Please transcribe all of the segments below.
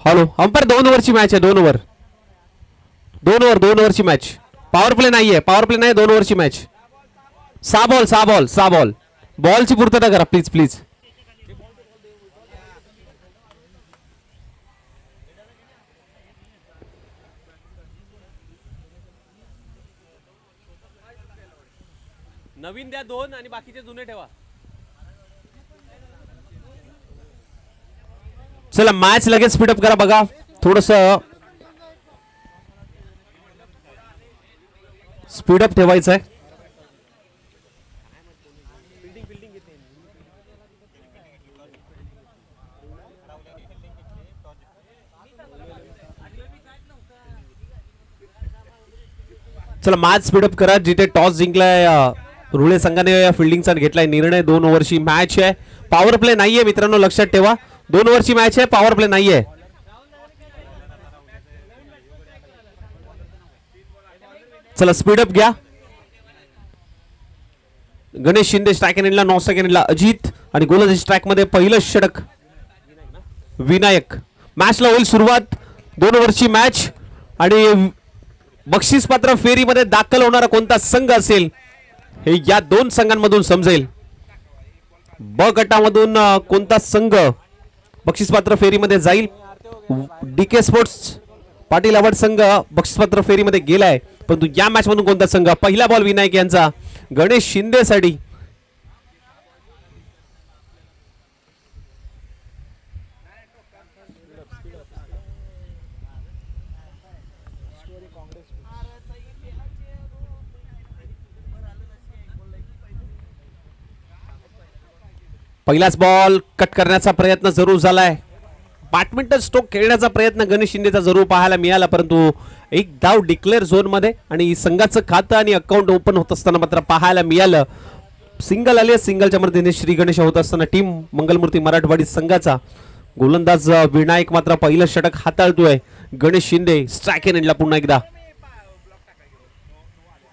Hello umpire 2 ओव्हरची match आहे 2 over 2 ओव्हरची match power play नाहीये 2 ओव्हरची match 6 ball बॉलची पूर्तता करा प्लीज प्लीज नवीन द्या 2 आणि बाकीचे जुने ठेवा चला मॅच लगेच स्पीडअप करा बघा थोडस स्पीडअप ठेवायचं आहे चला मॅच स्पीडअप करा जिथे टॉस जिंकलाय रुळे संघाने फिल्डिंगचा घेतलाय निर्णय 2 ओव्हरची मॅच आहे पॉवर प्ले नाहीये मित्रांनो लक्षात ठेवा 2 ओव्हरची मॅच आहे पॉवर प्ले नाहीये चला स्पीडअप घ्या गणेश शिंदे स्ट्राइक एंडला 9 सेकंडला अजित आणि गोलंदाजी स्ट्राइक मध्ये पहिलं षटक विनायक मॅचला होईल सुरुवात 2 ओव्हरची मॅच आणि बक्षीस पात्र फेरीमध्ये दाखल होणारा कोणता संघ असेल हे या 2 संघांमधून समजेल ब गटामधून कोणता संघ बक्षीसपात्र फेरीमध्ये जाईल डीके स्पोर्ट्स पाटील आवड संघ बक्षीसपात्र फेरीमध्ये गेलाय परंतु या मॅच मधून कोणता संघ पहिला बॉल विनायक यांचा गणेश शिंदे साठी पहिलाच बॉल कट करण्याचा प्रयत्न जरूर झालाय बॅडमिंटन स्ट्रोक खेळण्याचा प्रयत्न गणेश शिंदेचा जरूर पाहायला मिळाला परंतु एक धाव डिक्लेअर झोन मध्ये आणि संघाचं खातं आणि अकाउंट ओपन होत असताना मात्र पाहायला मिळालं सिंगल आले सिंगलच्या मदतीने श्री गणेश होत असताना टीम मंगलमूर्ती मराठवाडी संघाचा गोलंदाज विनायक मात्र पहिलं षटक हाताळतोय गणेश शिंदे स्ट्राइक एंडला पुन्हा एकदा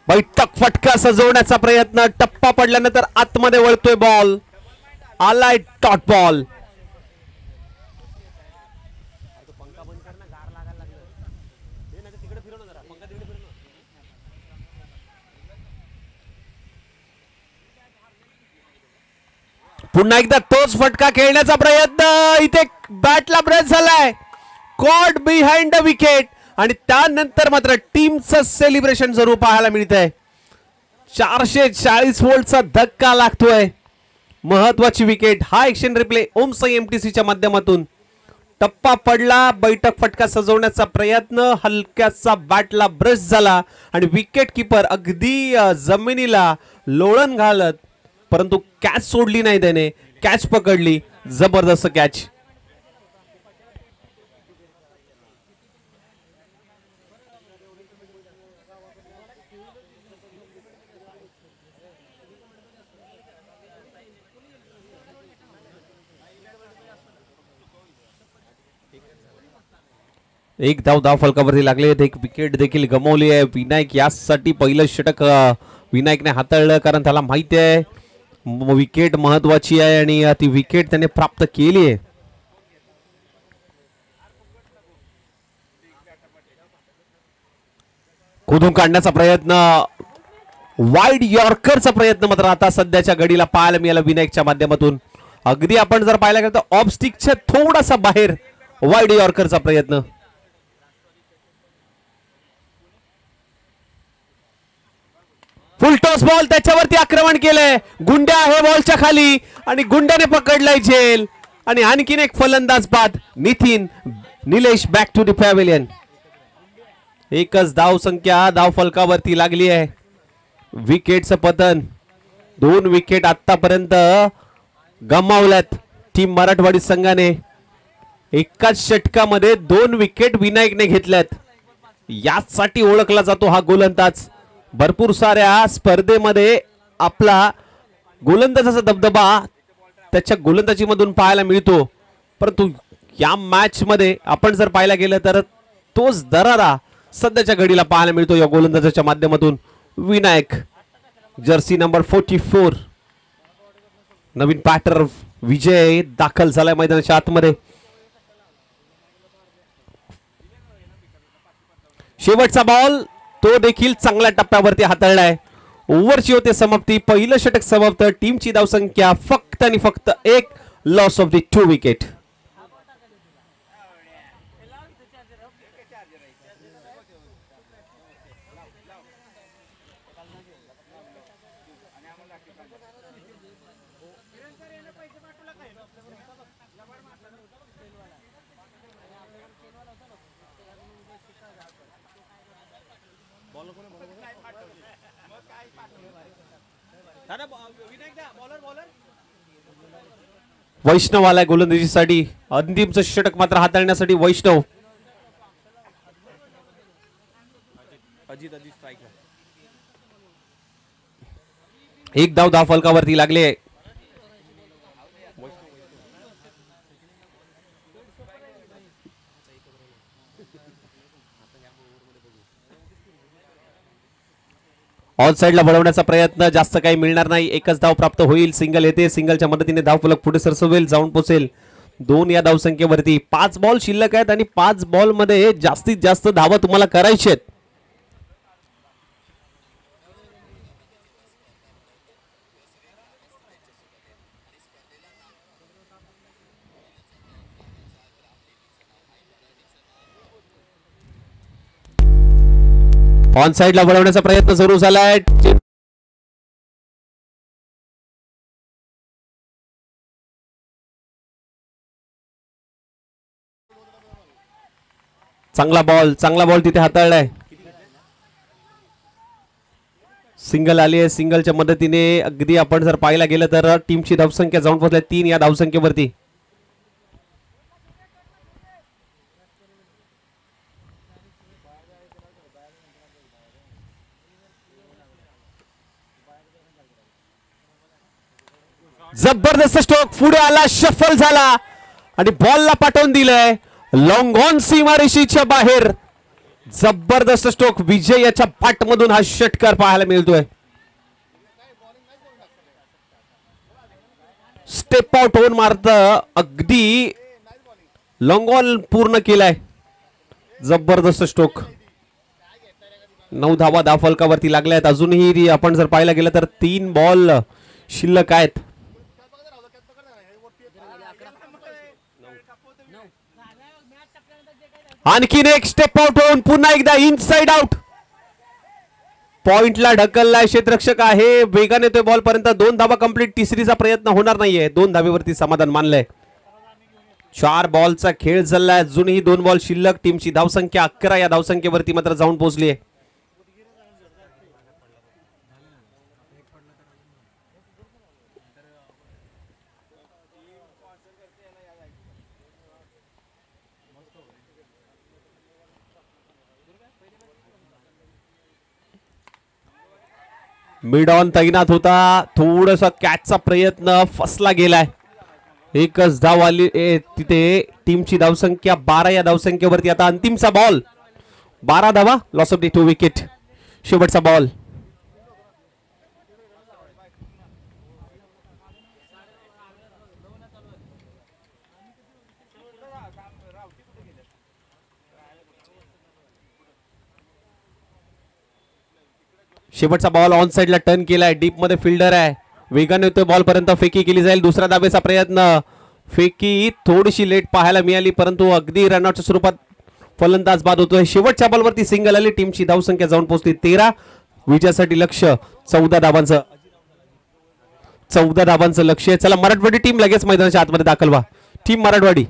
बैठक फटका सजवण्याचा प्रयत्न टप्पा पडल्यानंतर आतमध्ये वळतोय बॉल आलाय डॉट बॉल पुन्हा एकदा तोच फटका खेळण्याचा प्रयत्न इथे बॅटला ब्रेक झालाय कॉट बिहाइंड द विकेट आणि त्यानंतर मात्र टीमचं सेलिब्रेशन जरूर पाहायला मिळतंय 440 व्होल्टचा धक्का लागतोय महत्वाची विकेट हा एक्शन रिप्ले ओम साई एमटीसीच्या माध्यमातून टप्पा पडला बैठक फटका सजवण्याचा प्रयत्न हलक्याचा बॅटला ब्रश झाला आणि विकेट कीपर अगदी जमिनीला लोळण घालत परंतु कॅच सोडली नाही त्याने कॅच पकडली जबरदस्त कॅच एक धाव फलकावरती लागले एक विकेट देखील गमावली आहे विनायक यासाठी पहिलं षटक विनायकने हाताळलं कारण त्याला माहिती आहे विकेट महत्वाची आहे आणि ती विकेट त्याने प्राप्त केली आहे खोदून काढण्याचा प्रयत्न वाईड यॉर्करचा प्रयत्न मात्र आता सध्याच्या घडीला पाहायला मिळाला विनायकच्या माध्यमातून अगदी आपण जर पाहायला गेलं तर ऑफ स्टिकच्या थोडासा बाहेर वाईड यॉर्करचा प्रयत्न फुल टॉस बॉल त्याच्यावरती आक्रमण केलंय गुंड्या आहे बॉलच्या खाली आणि गुंड्याने पकडलाय झेल आणि आणखीन एक फलंदाज बाद Nitin Nilesh back to the pavilion एकच धाव संख्या धाव फलकावरती लागली आहे विकेटचं पतन 2 विकेट आतापर्यंत गमावल्यात टीम मराठवाडी संघाने एकाच षटकामध्ये 2 विकेट विनायकने घेतल्यात यासाठी ओळखला जातो हा गोलंदाज भरपूर साऱ्या स्पर्धेमध्ये आपला गोलंदाजाचा दबदबा त्याच्या गोलंदाजीमधून पाहायला मिळतो परंतु या मॅच मध्ये आपण जर पाहायला गेलं तर तोच दरारा सध्याच्या घडीला पाहायला मिळतो या गोलंदाजाच्या माध्यमातून विनायक जर्सी नंबर 44 नवीन बॅटर विजय दाखल झालाय मैदानाच्या आतमध्ये शेवटचा बॉल तो देखील चांगल्या टप्प्यावरती हाताळलाय. ओव्हरची होते समाप्ती. पहिलं षटक समाप्त. टीमची धावसंख्या फक्त आणि फक्त 1. Loss of the 2 wicket. Vaishnav आलाय गोलंदाजीसाठी. अंतिमचं षटक मात्र हाताळण्यासाठी वैष्णव. एक धाव फलकावरती लागले. ऑन साइडला वळवण्याचा प्रयत्न. जास्त काही मिळणार नाही. एकच धाव प्राप्त होईल. सिंगल येते. सिंगलच्या मदतीने धाव फलक पुढे सरसवेल. जाऊन पोचेल 2 या धावसंख्येवरती. 5 बॉल शिल्लक आहेत आणि 5 बॉल मध्ये जास्तीत जास्त धावा तुम्हाला करायचे आहेत. ऑन साइडला वळवण्याचा प्रयत्न सुरू झालाय. चांगला बॉल तिथे हाताळलाय. सिंगल आली आहे. सिंगलच्या मदतीने अगदी आपण जर पाहायला गेलं तर टीमची धावसंख्या जाऊन पोहोचली 3 या धावसंख्येवरती. जबरदस्त स्ट्रोक. पुढे आला. शफल झाला आणि बॉलला पाठवून दिलंय. लॉंग ऑन सीमारेषेच्या बाहेर. जबरदस्त स्ट्रोक. विजय याच्या पाठमधून हा षटकार पाहायला मिळतोय. स्टेप आउट होऊन मारत अगदी लॉंग ऑन पूर्ण केलाय. जबरदस्त स्ट्रोक. 9 धावा धावफलकावरती लागल्या आहेत. अजूनही आपण जर पाहायला गेलं तर 3 बॉल शिल्लक आहेत. आणखीन एक स्टेप आउट होऊन पुन्हा एकदा इनसाइड आउट. पॉइंटला ढकललाय. क्षेत्ररक्षक आहे. वेगाने ते बॉल पर्यंत. 2 धावा कंप्लीट. तिसरीचा प्रयत्न होणार नाहीये. 2 धावेवरती समाधान मानलंय. 4 बॉलचा खेळ चाललाय. अजूनही 2 बॉल शिल्लक. टीमची धावसंख्या 11 या धावसंख्येवरती मात्र जाऊन पोहोचली आहे. मिड ऑन तैनात होता. थोडसा कॅचचा प्रयत्न फसला गेलाय. एकच धाव आली तिथे. टीमची धावसंख्या 12 या धावसंख्येवरती. आता अंतिमचा बॉल. 12 धावा. Loss of the 2 wicket. शेवटचा बॉल. शेवटचा बॉल ऑन साइडला टर्न केलाय. डीप मध्ये फिल्डर आहे. वेगाने येतोय बॉल पर्यंत. फेकी केली जाईल. दुसरा धावेचा प्रयत्न. फेकी थोडीशी लेट पाहायला मिळाली परंतु अगदी रनआउटच्या स्वरूपात फलंदाज बाद होतोय. शेवटच्या बॉलवरती सिंगल आली. टीमची धावसंख्या जाऊन पोहोचली 13. विजयासाठी लक्ष्य 14 धावांचं. 14 धावांचं लक्ष आहे. चला मराठवाडी टीम लगेच मैदानाच्या आतमध्ये दाखल व्हा. टीम मराठवाडी.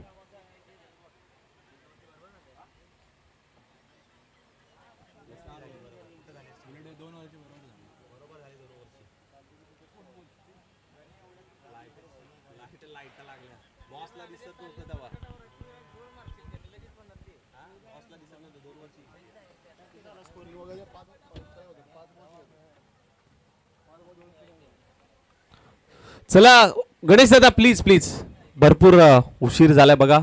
चला गणेश दादा प्लीज प्लीज. भरपूर उशीर झालाय बघा.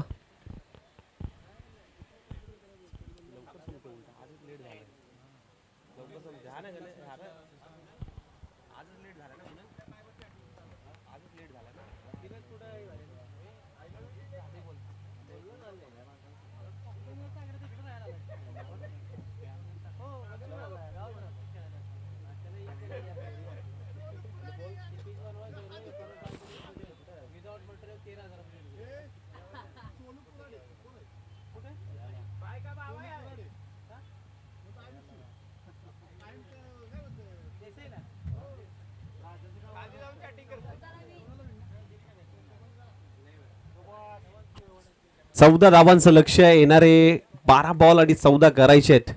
14 धावांचं लक्ष आहे. येणारे 12 बॉल आणि 14 करायचे आहेत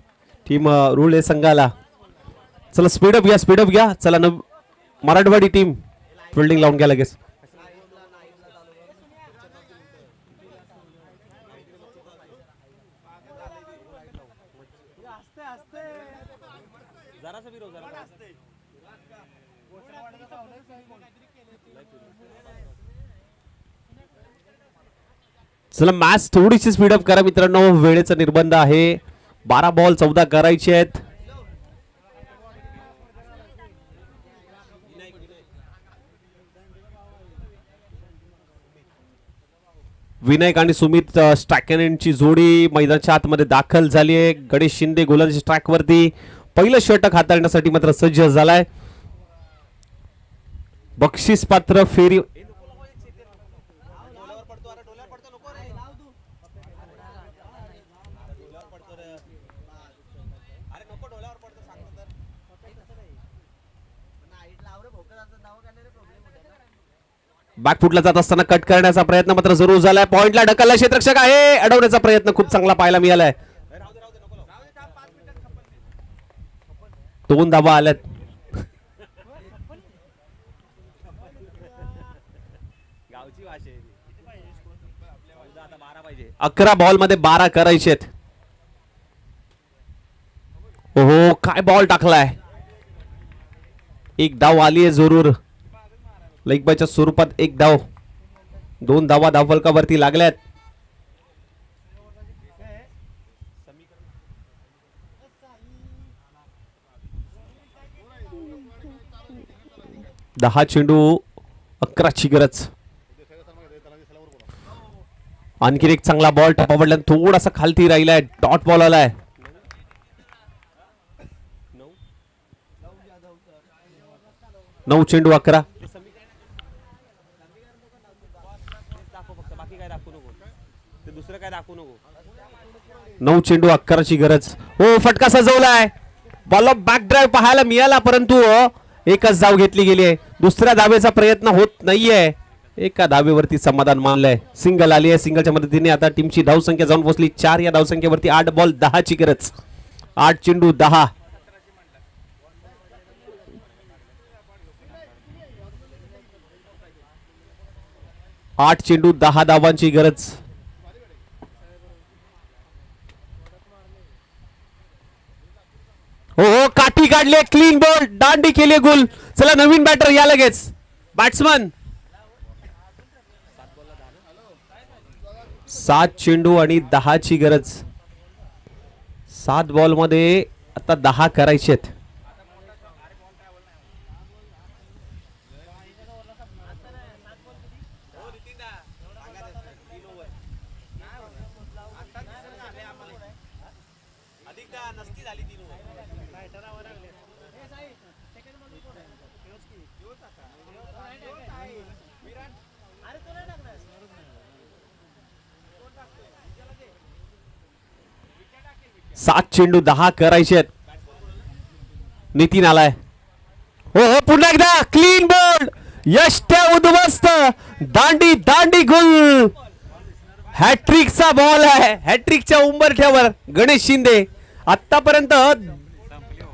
टीम रुळे संघाला. चला स्पीडअप घ्या चला. मराठवाडी टीम फिल्डिंग लावून घ्या लगेच. चला मॅच थोडीशी स्पीडअप करा मित्रांनो. वेळेचा निर्बंध आहे. 12 बॉल 14 करायचे आहेत. विनायक आणि सुमित स्ट्रायकरची जोडी मैदानाच्या आतमध्ये दाखल झाली आहे. गणेश शिंदे गोलंदाजी ट्रॅक वरती पहिलं षटक हाताळण्यासाठी मात्र सज्ज झालाय. बक्षीस पात्र फेरी बॅकफुटला जात असताना कट करण्याचा प्रयत्न मात्र जरूर झालाय. पॉइंटला ढकलला क्षेत्ररक्षक आहे. अडवण्याचा प्रयत्न खूप चांगला पाहायला मिळालाय. 2 धावा आल्यात. 11 बॉल मध्ये 12 करायचे आहेत. ओहो काय बॉल टाकलाय. एक धाव आली आहे जरूर. लेग बायच्या स्वरूपात एक धाव. 2 धावा धावफलकावरती लागल्यात. दहा चेंडू 11ची गरज. आणखी एक चांगला बॉल टपावडला. थोडासा खालती राहिलाय. डॉट बॉल आलाय. 9 चेंडू 11. 9 चेंडू 11ची गरज. हो फटका सजवलाय. बॉल ऑफ बॅक ड्राईव्ह पाहायला मिळाला परंतु एकच धाव घेतली गेली आहे. दुसऱ्या धावेचा प्रयत्न होत नाहीये. एका धावेवरती समाधान मानलंय. सिंगल आली आहे. सिंगलच्या मदतीने आता टीमची धावसंख्या जाऊन पोहोचली 4. या धावसंख्येवरती 8 बॉल 10ची गरज. 8 चेंडू 10. आठ चेंडू 10 धावांची गरज. हो हो काठी काढले. Clean ball. दांडी केली गुल. चला नवीन बॅटर या लगेच. बॅट्समन 7 चेंडू आणि 10ची गरज. 7 बॉल मध्ये आता 10 करायचे आहेत. सात चेंडू 10 करायचे आहेत. नितीन आलाय. हो हो पुन्हा एकदा क्लीन बोल्ड. यष्ट्या उद्ध्वस्त. दांडी दांडी गुल. हॅट्रिकचा बॉल आहे. हॅट्रिकच्या उंबरठ्यावर गणेश शिंदे. आतापर्यंत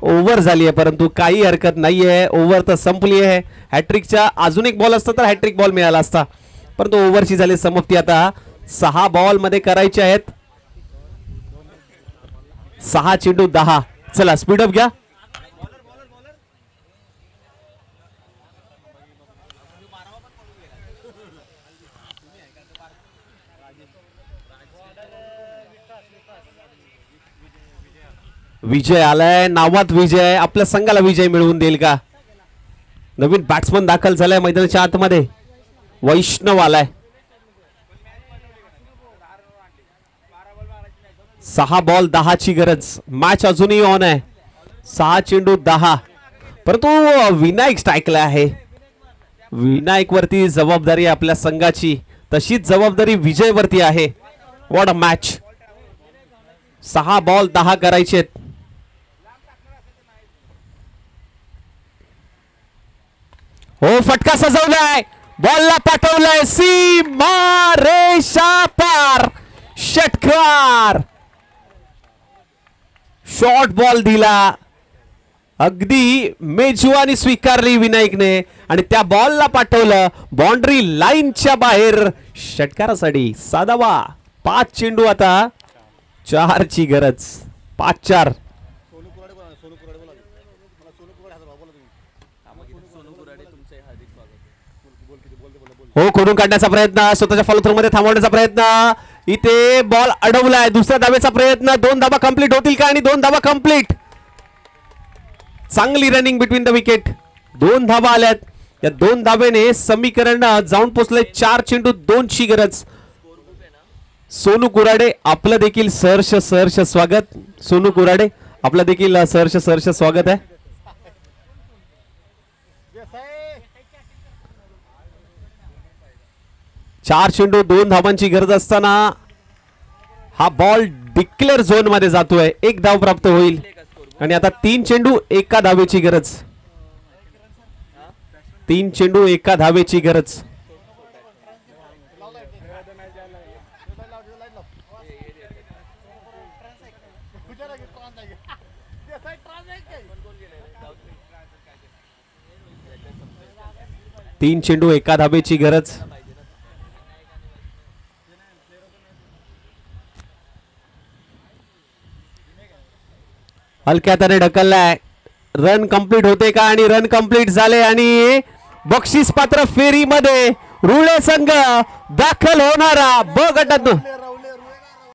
ओव्हर झाली आहे परंतु काही हरकत नाहीये. ओव्हर तर संपली आहे. हॅट्रिकच्या अजून एक बॉल असता तर हॅट्रिक बॉल मिळाला असता परंतु ओव्हरची झाली समाप्ती. आता 6 बॉल मध्ये करायचे आहेत. 6 चेंडू 10. चला स्पीडअप घ्या. विजय आलाय. नावात विजय. आपल्या संघाला विजय मिळवून देईल का. नवीन बॅट्समन दाखल झालाय मैदानाच्या आतमध्ये. वैष्णव आलाय. 6 बॉल 10ची गरज. मॅच अजूनही ऑन आहे. 6 चेंडू 10 परंतु विनायक स्ट्राईकला आहे. विनायक वरती जबाबदारी आपल्या संघाची. तशीच जबाबदारी विजय वरती आहे. What a match. 6 बॉल 10 करायचे. हो फटका सजवलाय. बॉलला पाठवलाय. सीमा रेषा पार. षटकार, शॉर्ट बॉल दिला, अगदी मेजवानी स्वीकारली विनायकने आणि त्या बॉलला पाठवलं बाउंड्री लाईनच्या बाहेर षटकारासाठी. साधावा 5 चेंडू, आता 4 ची गरज. 5-4. हो, खोडून काढण्याचा प्रयत्न, स्वतःच्या फॉलो थ्रू मध्ये थांबवण्याचा प्रयत्न, इथे बॉल अडवलाय. दुसऱ्या धावेचा प्रयत्न, 2 धावा कंप्लीट होतील का? आणि 2 धावा कंप्लीट. चांगली रनिंग बिटवीन द विकेट. 2 धावा आल्यात. या 2 धावेने समीकरण जाऊन पोचले. 4 चेंडू 2 ची गरज. सोनू कुराडे आपलं देखील सहर्ष स्वागत. सोनू कुराडे आपलं देखील सहर्ष स्वागत आहे. 4 चेंडू 2 धावांची गरज असताना हा बॉल डिक्लेअर झोन मध्ये जातोय. 1 धाव प्राप्त होईल आणि आता 3 चेंडू 1 धावेची गरज. 3 चेंडू 1 धावेची गरज. तीन चेंडू 1 धावेची गरज. हलक्याताने ढकललाय. रन कंप्लीट होते का? आणि रन कंप्लीट झाले आणि बक्षीस पात्र फेरीमध्ये रुळे संघ दाखल होणारा ब गटात.